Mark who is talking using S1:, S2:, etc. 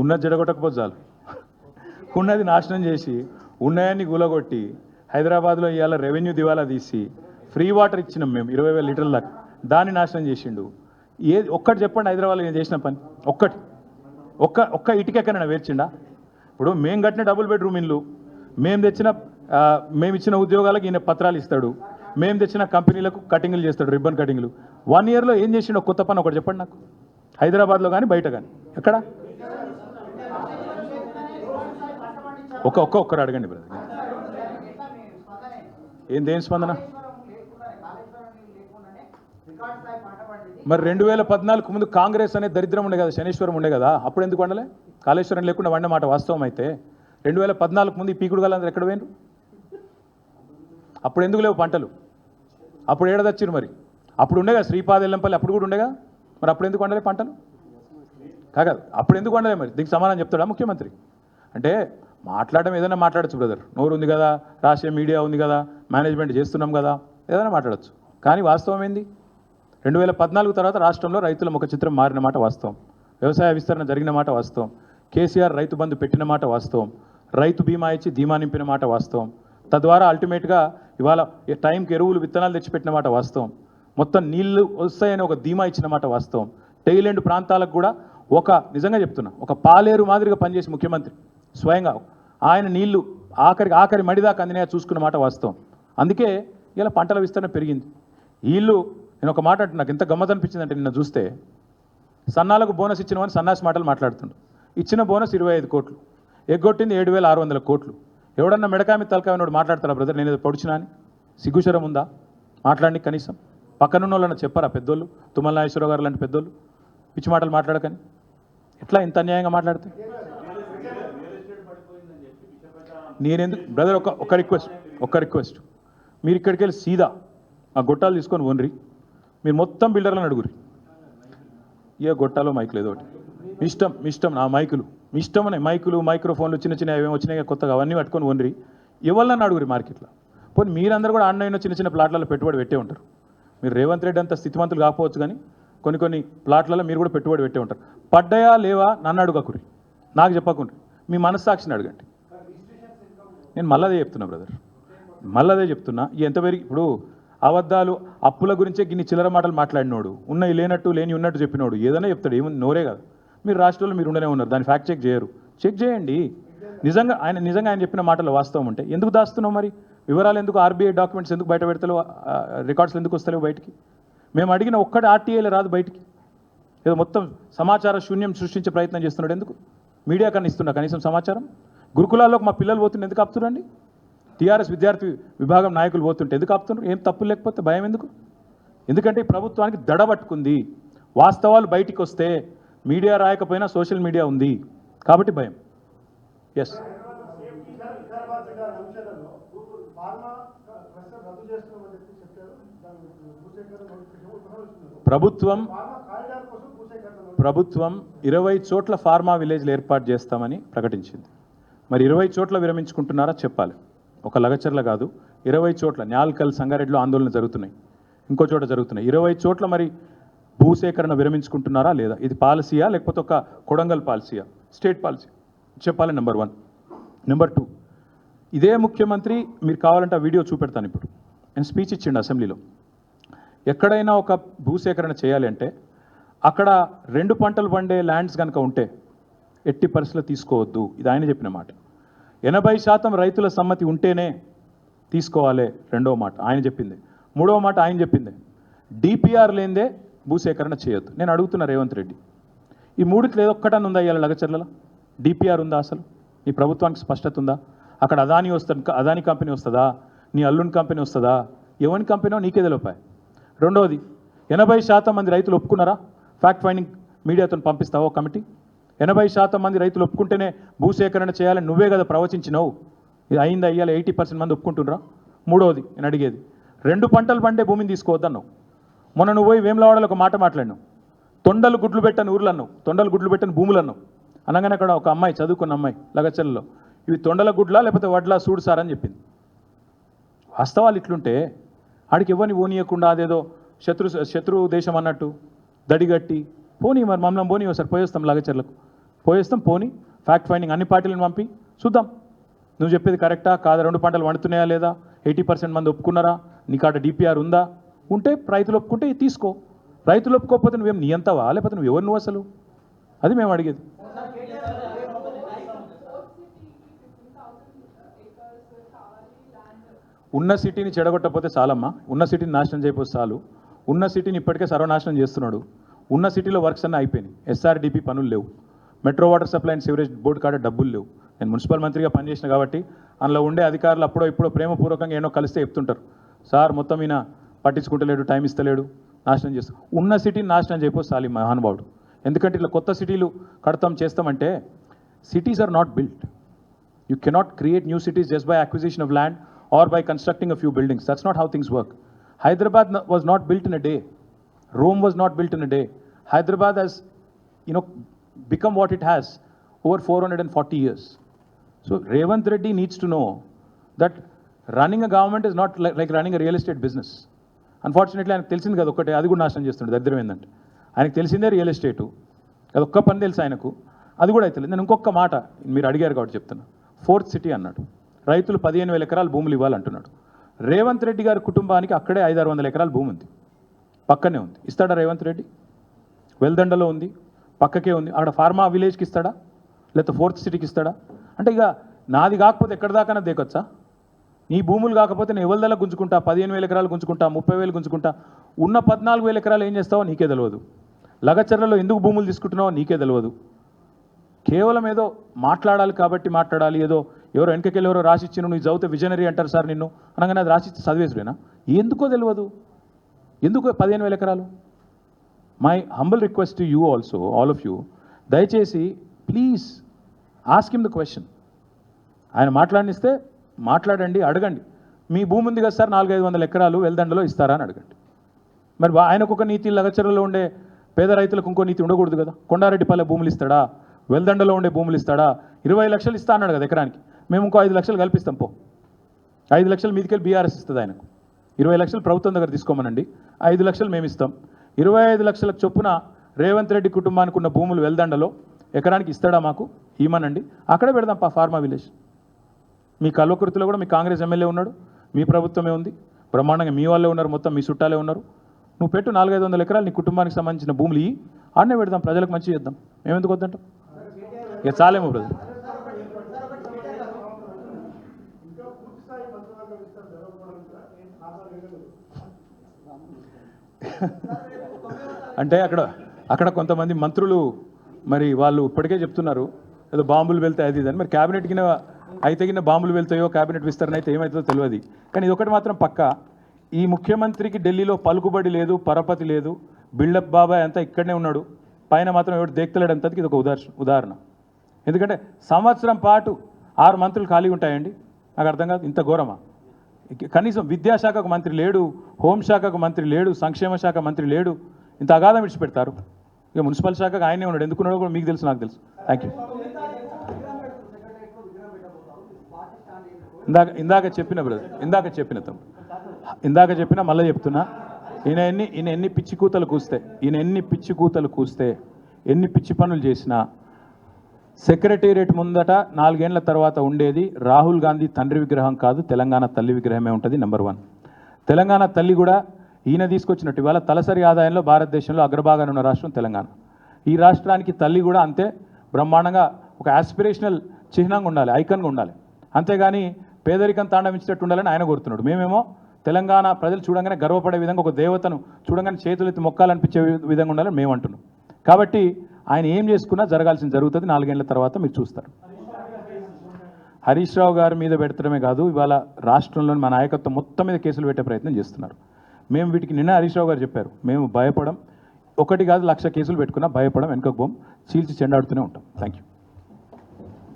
S1: ఉన్నది జడగొట్టకపోతే చాలు, ఉన్నది నాశనం చేసి ఉన్నాయన్ని కూలగొట్టి హైదరాబాద్లో ఇవాళ రెవెన్యూ దివాలా తీసి ఫ్రీ వాటర్ ఇచ్చినాం మేము 20,000 లీటర్ల దాకా, దాన్ని నాశనం చేసిండు. ఒక్కటి చెప్పండి హైదరాబాద్లో నేను చేసిన పని ఒక్కటి, ఒక్క ఇటుకెక్కనైనా వేర్చిండా? ఇప్పుడు మేము కట్టిన డబుల్ బెడ్రూమ్ ఇల్లు, మేము ఇచ్చిన ఉద్యోగాలకు ఈయన పత్రాలు ఇస్తాడు, మేము తెచ్చిన కంపెనీలకు కటింగ్లు చేస్తాడు, రిబ్బన్ కటింగ్లు. 1 ఇయర్లో ఏం చేసిండో కొత్త పని ఒకటి చెప్పండి నాకు, హైదరాబాద్లో కానీ బయట కానీ ఎక్కడ? ఒక్కరు అడగండి బ్రదర్. దేని స్పందన? మరి 2014 ముందు కాంగ్రెస్ అనే దరిద్రం ఉండే కదా, శనీశ్వరం ఉండే కదా, అప్పుడు ఎందుకు వండలే? కాళేశ్వరం లేకుండా వండే మాట వాస్తవం అయితే 2014 ముందు ఈ పీకుడు గాలందరూ ఎక్కడ పోయినరు? అప్పుడు ఎందుకు లేవు పంటలు? అప్పుడు ఏడదచ్చిరు మరి? అప్పుడు ఉండేగా శ్రీపాద ఎల్లంపల్లి, అప్పుడు కూడా ఉండేగా, మరి అప్పుడు ఎందుకు వండలే పంటలు? కాదు, అప్పుడు ఎందుకు వండలే? మరి దీనికి సమాధానం చెప్తాడా ముఖ్యమంత్రి? అంటే మాట్లాడడం ఏదైనా మాట్లాడచ్చు బ్రదర్, నోరు ఉంది కదా, రాష్ట్రీయ మీడియా ఉంది కదా, మేనేజ్మెంట్ చేస్తున్నాం కదా, ఏదైనా మాట్లాడచ్చు. కానీ వాస్తవం ఏంది? 2014 తర్వాత రాష్ట్రంలో రైతుల ముఖ చిత్రం మారిన మాట వాస్తవం, వ్యవసాయ విస్తరణ జరిగిన మాట వాస్తవం, కేసీఆర్ రైతు బంధు పెట్టిన మాట వాస్తవం, రైతు బీమా ఇచ్చి ధీమా నింపిన మాట వాస్తవం, తద్వారా అల్టిమేట్గా ఇవాళ టైంకి ఎరువులు విత్తనాలు తెచ్చిపెట్టిన మాట వాస్తవం, మొత్తం నీళ్లు వస్తాయని ఒక ధీమా ఇచ్చిన మాట వాస్తవం, టైలెండ్ ప్రాంతాలకు కూడా నిజంగా చెప్తున్నా, ఒక పాలేరు మాదిరిగా పనిచేసి ముఖ్యమంత్రి స్వయంగా ఆయన నీళ్లు ఆఖరి మడిదాకా అందినా చూసుకున్న మాట వాస్తవం. అందుకే ఇలా పంటల విస్తరణ పెరిగింది. వీళ్ళు, నేను ఒక మాట అంటే నాకు ఎంత గమ్మత్ అనిపించిందంటే, నిన్న చూస్తే సన్నాలకు బోనస్ ఇచ్చినవని సన్నాసి మాటలు మాట్లాడుతుండు. ఇచ్చిన బోనస్ 25 కోట్లు, ఎగ్గొట్టింది 7,600 కోట్లు. ఎవడన్నా మెడకామి తలకాయ ఉన్నోడు మాట్లాడతారా బ్రదర్? నేను ఏదో పొడిచినా అని సిగ్గుశరం ఉందా మాట్లాడి? కనీసం పక్కనున్న వాళ్ళని చెప్పారా పెద్దోళ్ళు, తుమ్మల నాగేశ్వరరావు గారు లాంటి పెద్దోళ్ళు పిచ్చి మాటలు మాట్లాడకని? ఎట్లా ఇంత అన్యాయంగా మాట్లాడితే? నేనెందుకు బ్రదర్, ఒక్క రిక్వెస్ట్, మీరు ఇక్కడికి వెళ్ళి సీదా ఆ గొట్టాలు తీసుకొని వనరి, మీరు మొత్తం బిల్డర్లను అడుగురి, ఏ గొట్టాలో మైకులు ఏదో ఒకటి మీ ఇష్టం నా మైకులు మీ ఇష్టం అనే మైక్రోఫోన్లు చిన్న ఏమేమి వచ్చినాయి కొత్తగా, అవన్నీ పట్టుకొని వనరి, ఎవరినన్నా అడుగురి మార్కెట్లో. పోనీ మీరందరూ కూడా ఆన్లైన్లో చిన్న ప్లాట్లలో పెట్టుబడి పెట్టే ఉంటారు. మీరు రేవంత్ రెడ్డి అంత స్థితిమంతులు కాకపోవచ్చు, కానీ కొన్ని ప్లాట్లలో మీరు కూడా పెట్టుబడి పెట్టే ఉంటారు. పడ్డాయా లేవా నన్ను అడుగకురి, నాకు చెప్పకుండా మీ మనస్సాక్షిని అడగండి. నేను మళ్ళీ చెప్తున్నా బ్రదర్, మళ్ళీ చెప్తున్నా. ఎంత పెరిగి ఇప్పుడు అబద్ధాలు అప్పుల గురించే గిన్ని చిల్లర మాటలు మాట్లాడినోడు, ఉన్నాయి లేనట్టు లేని ఉన్నట్టు చెప్పినోడు ఏదైనా చెప్తాడు, ఏముంది నోరే కదా. మీరు రాష్ట్రంలో మీరు ఉండనే ఉన్నారు, దాన్ని ఫ్యాక్ట్ చెక్ చేయండి. నిజంగా ఆయన చెప్పిన మాటలు వాస్తవం ఉంటే ఎందుకు దాస్తున్నావు? మరి వివరాలు ఎందుకు, ఆర్బీఐ డాక్యుమెంట్స్ ఎందుకు బయట పెడతలేవు, రికార్డ్స్లు ఎందుకు వస్తలేవు బయటికి? మేము అడిగిన ఒక్కటి ఆర్టీఐలో రాదు బయటికి, ఏదో మొత్తం సమాచార శూన్యం సృష్టించే ప్రయత్నం చేస్తున్నాడు. ఎందుకు? మీడియా కన్నా ఇస్తున్నా కనీసం సమాచారం? గురుకులాల్లోకి మా పిల్లలు పోతుంటే ఎందుకు ఆపుతున్నారండి? టీఆర్ఎస్ విద్యార్థి విభాగం నాయకులు పోతుంటే ఎందుకు ఆపుతున్నారు? ఏం తప్పు లేకపోతే భయం ఎందుకు? ఎందుకంటే ఈ ప్రభుత్వానికి దడబట్టుకుంది. వాస్తవాలు బయటికి వస్తే మీడియా రాయకపోయినా సోషల్ మీడియా ఉంది కాబట్టి భయం. ఎస్, ప్రభుత్వం 20 చోట్ల ఫార్మా విలేజ్లు ఏర్పాటు చేస్తామని ప్రకటించింది. మరి 20 చోట్ల విరమించుకుంటున్నారా చెప్పాలి. ఒక లగచర్ల కాదు, 20 చోట్ల. న్యాల్కల్, సంగారెడ్డిలో ఆందోళన జరుగుతున్నాయి, ఇంకో చోట జరుగుతున్నాయి. 20 చోట్ల మరి భూసేకరణ విరమించుకుంటున్నారా లేదా? ఇది పాలసీయా లేకపోతే ఒక కొడంగల్ పాలసీయా, స్టేట్ పాలసీ చెప్పాలి. నెంబర్ 1. నెంబర్ 2, ఇదే ముఖ్యమంత్రి, మీరు కావాలంటే ఆ వీడియో చూపెడతాను. ఇప్పుడు నేను స్పీచ్ ఇచ్చిండు అసెంబ్లీలో. ఎక్కడైనా ఒక భూసేకరణ చేయాలి అంటే అక్కడ 2 పంటలు పండే ల్యాండ్స్ కనుక ఉంటే ఎట్టి పరిస్థితుల్లో తీసుకోవద్దు. ఇది ఆయన చెప్పిన మాట. 80% రైతుల సమ్మతి ఉంటేనే తీసుకోవాలి, రెండవ మాట ఆయన చెప్పింది. మూడవ మాట ఆయన చెప్పింది, డిపిఆర్ లేనిదే భూసేకరణ చేయొద్దు. నేను అడుగుతున్నా రేవంత్ రెడ్డి, ఈ మూడిట్లో ఏదో ఒక్కటని ఉందా ఇవాళ లగచర్లలో? డిపిఆర్ ఉందా అసలు? నీ ప్రభుత్వానికి స్పష్టత ఉందా? అక్కడ అదానీ కంపెనీ వస్తుందా, నీ అల్లుని కంపెనీ వస్తుందా, ఎవరి కంపెనో నీకే తెలిపాయి. రెండవది, 80% మంది రైతులు ఒప్పుకున్నారా? ఫ్యాక్ట్ ఫైండింగ్ మీడియాతో పంపిస్తావా కమిటీ? 80% మంది రైతులు ఒప్పుకుంటేనే భూసేకరణ చేయాలని నువ్వే కదా ప్రవచించినావు. ఇది అయిందా? ఇవాళ 80% మంది ఒప్పుకుంటున్నారా? మూడవది నేను అడిగేది, 2 పంటలు పండే భూమిని తీసుకోవద్దన్నావు. మొన్న నువ్వు పోయి వేములవాడలో ఒక మాట మాట్లాడినావు, తొండలు గుడ్లు పెట్టని ఊర్లు అన్నావు, తొండలు గుడ్లు పెట్టని భూములు అన్నావు. అనగానే అక్కడ ఒక అమ్మాయి, చదువుకున్న అమ్మాయి లగచర్లలో, ఇవి తొండల గుడ్లా లేకపోతే వడ్లా చూడు సార్ అని చెప్పింది. వాస్తవాలు ఇట్లుంటే ఆడికి ఎవరిని ఓనియకుండా అదేదో శత్రు దేశం అన్నట్టు దడిగట్టి పోనీ మరి మమ్మల్ని పోనీ ఒకసారి పోయేస్తాం లగచర్లకు పోయేస్తాం పోనీ ఫ్యాక్ట్ ఫైండింగ్ అన్ని పార్టీలను పంపి చూద్దాం నువ్వు చెప్పేది కరెక్టా కాదా 2 పంటలు వండుతున్నాయా లేదా 80% మంది ఒప్పుకున్నారా నీకాడ డిపిఆర్ ఉందా ఉంటే రైతులు ఒప్పుకుంటే తీసుకో రైతులు ఒప్పుకోకపోతే నువ్వేం నీ అంతవా లేకపోతే నువ్వు ఎవరు నువ్వు అసలు అది మేము అడిగేది ఉన్న సిటీని చెడగొట్టకపోతే చాలమ్మా ఉన్న సిటీని నాశనం చేయకపోతే చాలు ఉన్న సిటీని ఇప్పటికే సర్వనాశనం చేస్తున్నాడు ఉన్న సిటీలో వర్క్స్ అన్నీ అయిపోయినాయి ఎస్ఆర్డిపి పనులు లేవు metro water supply and sewerage board కాడ డబ్బులు లేవు నేను మున్సిపల్ మంత్రిగా పనిచేసిన కాబట్టి అందులో ఉండే అధికారులు అప్పుడో ఇప్పుడు ప్రేమపూర్వకంగా ఏమో కలిస్తే చెప్తుంటారు సార్ మొత్తం ఈయన పట్టించుకుంటలేడు టైం ఇస్తలేడు నాశనం చేస్తాం ఉన్న సిటీని నాశనం చేయకపోతే చాలు ఈ మహానుభావుడు ఎందుకంటే ఇట్లా కొత్త సిటీలు కడతాం చేస్తామంటే cities are not built you cannot create new cities just by acquisition of land or by constructing a few buildings. That's not how things work. Hyderabad was not built in a day. Rome was not built in a day. Hyderabad has, become what it has over 440 years. So Revant Reddy needs to know that running a government is not like running a real estate business. Unfortunately, ఆయనకు తెలిసింది కదా ఒక్కటే అది కూడా నాశనం చేస్తుండే దరిద్రం ఏంటంటే ఆయనకు తెలిసిందే రియల్ ఎస్టేటు అది ఒక్క పని తెలుసు ఆయనకు అది కూడా అయితే నేను ఇంకొక మాట మీరు అడిగారు కాబట్టి చెప్తున్నా 4th సిటీ అన్నాడు రైతులు 15,000 ఎకరాలు భూములు ఇవ్వాలంటున్నాడు రేవంత్ రెడ్డి గారి కుటుంబానికి అక్కడే 500-600 ఎకరాల భూమి ఉంది పక్కనే ఉంది ఇస్తాడా రేవంత్ రెడ్డి వెల్దండలో ఉంది పక్కకే ఉంది అక్కడ ఫార్మా విలేజ్కి ఇస్తాడా లేకపోతే 4th సిటీకి ఇస్తాడా అంటే ఇక నాది కాకపోతే ఎక్కడి దాకా దేకొచ్చా నీ భూములు కాకపోతే నేను ఎవరిదల్లా గుంజుకుంటా 15,000 ఎకరాలు గుంజుకుంటా 30,000 గుంజుకుంటా ఉన్న 14,000 ఎకరాలు ఏం చేస్తావో నీకే తెలియదు లగచర్లలో ఎందుకు భూములు తీసుకుంటున్నావో నీకే తెలియదు కేవలం ఏదో మాట్లాడాలి కాబట్టి మాట్లాడాలి ఏదో ఎవరో వెనకకెళ్ళి ఎవరో రాసిచ్చిన నువ్వు చదివితే విజనరీ అంటారు సార్ నిన్ను అనగానే అది రాసిచ్చి చదివేసుడేనా ఎందుకో తెలియదు ఎందుకో 15,000 ఎకరాలు my humble request to you also all of you దయచేసి please ask him the question ఆయన మాట్లాడిస్తే మాట్లాడండి అడగండి మీ భూమి ఉంది కదా సార్ 400-500 ఎకరాలు వెల్దండలో ఇస్తారా అని అడగండి మరి ఆయనకు ఒక నీతి లగచర్లలో ఉండే పేద రైతులకు ఇంకో నీతి ఉండకూడదు కదా కొండారెడ్డిపల్లె భూములు ఇస్తాడా వెల్దండలో ఉండే భూములు ఇస్తాడా 20 లక్షలు ఇస్తా అన్నాడు కదా ఎకరానికి మేము ఇంకో 5 లక్షలు కల్పిస్తాం 5 లక్షలు మీదికెళ్ళి బీఆర్ఎస్ ఇస్తుంది ఆయనకు 20 లక్షలు ప్రభుత్వం దగ్గర తీసుకోమనండి 5 లక్షలు మేము ఇస్తాం 25 లక్షల చొప్పున రేవంత్ రెడ్డి కుటుంబానికి ఉన్న భూములు వెల్దండలో ఎకరానికి ఇస్తాడా మాకు ఇవ్వమనండి అక్కడే పెడదాం ఫార్మా విలేజ్ మీ కల్వకుర్తిలో కూడా మీ కాంగ్రెస్ ఎమ్మెల్యే ఉన్నాడు మీ ప్రభుత్వమే ఉంది బ్రహ్మాండంగా మీ వాళ్ళే ఉన్నారు మొత్తం మీ చుట్టాలే ఉన్నారు నువ్వు పెట్టు 400-500 ఎకరాలు నీ కుటుంబానికి సంబంధించిన భూములు ఇవి ఆడనే పెడదాం ప్రజలకు మంచి చేద్దాం మేమెందుకు వద్దంటాం ఇక చాలేమో బ్రదర్ అంటే అక్కడ కొంతమంది మంత్రులు మరి వాళ్ళు ఇప్పటికే చెప్తున్నారు ఏదో బాంబులు వెళ్తాయి అది అని మరి క్యాబినెట్ కింద అయితే కింద బాంబులు వెళ్తాయో క్యాబినెట్ విస్తరణ అయితే ఏమవుతుందో తెలియదు కానీ ఇది ఒకటి మాత్రం పక్క ఈ ముఖ్యమంత్రికి ఢిల్లీలో పలుకుబడి లేదు పరపతి లేదు బిల్డప్ బాబాయ్ అంతా ఇక్కడనే ఉన్నాడు పైన మాత్రం ఎవడు దేక్తలేడు అంతది ఇది ఒక ఉదాహరణ ఎందుకంటే సంవత్సరం పాటు 6 మంత్రులు ఖాళీగా ఉంటాయండి నాకు అర్థం కాదు ఇంత ఘోరమా కనీసం విద్యాశాఖకు మంత్రి లేడు హోంశాఖకు మంత్రి లేడు సంక్షేమ శాఖ మంత్రి లేడు ఇంత అగాధం విడిచిపెడతారు ఇక మున్సిపల్ శాఖకు ఆయనే ఉన్నాడు ఎందుకున్నాడో కూడా మీకు తెలుసు నాకు తెలుసు థ్యాంక్ యూ ఇందాక చెప్పిన బ్రదర్ ఇందాక చెప్పిన మళ్ళీ చెప్తున్నా ఈయన ఎన్ని పిచ్చి కూతలు కూస్తే ఎన్ని పిచ్చి పనులు చేసినా సెక్రటేరియట్ ముందట 4 ఏళ్ల తర్వాత ఉండేది రాహుల్ గాంధీ తండ్రి విగ్రహం కాదు తెలంగాణ తల్లి విగ్రహమే ఉంటుంది నెంబర్ 1 తెలంగాణ తల్లి కూడా ఈయన తీసుకొచ్చినట్టు ఇవాళ తలసరి ఆదాయంలో భారతదేశంలో అగ్రభాగాన ఉన్న రాష్ట్రం తెలంగాణ ఈ రాష్ట్రానికి తల్లి కూడా అంతే బ్రహ్మాండంగా ఒక ఆస్పిరేషనల్ చిహ్నంగా ఉండాలి ఐకన్గా ఉండాలి అంతేగాని పేదరికం తాండవించినట్టు ఉండాలని ఆయన కోరుతున్నాడు మేమేమో తెలంగాణ ప్రజలు చూడంగానే గర్వపడే విధంగా ఒక దేవతను చూడంగానే చేతులెత్తి మొక్కాలనిపించే విధంగా ఉండాలని మేము అంటున్నాం కాబట్టి ఆయన ఏం చేసుకున్నా జరగాల్సింది జరుగుతుంది 4 ఏళ్ల తర్వాత మీరు చూస్తారు హరీష్ రావు గారి మీద పెడతడమే కాదు ఇవాళ రాష్ట్రంలోని మా నాయకత్వం మొత్తం మీద కేసులు పెట్టే ప్రయత్నం చేస్తున్నారు మేము వీటికి నిన్న హరీష్ రావు గారు చెప్పారు మేము భయపడం 1 కాదు 1,00,000 కేసులు పెట్టుకున్నా భయపడం వెనుకకు పోం చీల్చి చెండాడుతూనే ఉంటాం థ్యాంక్ యూ